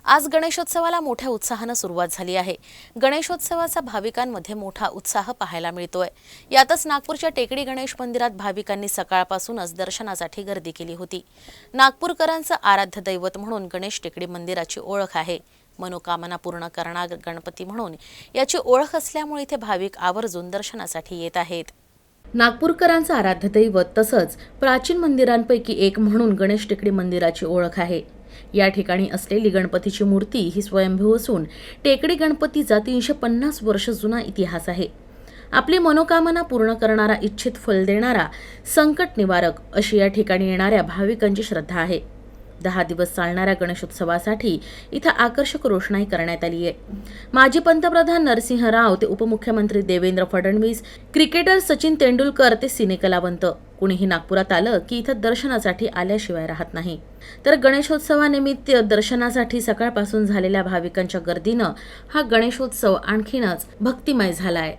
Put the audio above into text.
आज गणेशोत्सवाला मोठ्या उत्साहाने सुरुवात झाली आहे। गणेशोत्सवाचा भाविकांमध्ये मोठा उत्साह पाहायला मिळतोय। यातच नागपूरच्या टेकडी गणेश मंदिरात भाविकांनी सकाळपासूनच दर्शनासाठी गर्दी केली होती। नागपूरकरांचं आराध्य दैवत म्हणून गणेश टेकडी मंदिराची ओळख आहे। मनोकामना पूर्ण करणारा गणपती म्हणून याची ओळख असल्यामुळे इथे भाविक आवर्जून दर्शनासाठी येत आहेत। नागपूरकरांचं आराध्य दैवत तसंच प्राचीन मंदिरांपैकी एक म्हणून गणेश टेकडी मंदिराची ओळख आहे। या ठिकाणी असलेली गणपतीची मूर्ती ही स्वयंभू असून टेकडी गणपतीचा 350 वर्ष जुना इतिहास आहे। आपली मनोकामना पूर्ण करणारा, इच्छित फल देणारा, संकट निवारक अशी या ठिकाणी येणाऱ्या भाविकांची श्रद्धा आहे। 10 दिवस चालणाऱ्या गणेशोत्सवासाठी इथं आकर्षक रोषणाई करण्यात आली आहे। माजी पंतप्रधान नरसिंह राव ते उपमुख्यमंत्री देवेंद्र फडणवीस, क्रिकेटर सचिन तेंडुलकर ते सिनेकलावंत कुणीही नागपुरात आलं की इथं दर्शनासाठी आल्याशिवाय राहत नाही। तर गणेशोत्सवानिमित्त दर्शनासाठी सकाळपासून झालेल्या भाविकांच्या गर्दीनं हा गणेशोत्सव आणखीनच भक्तिमय झालाय।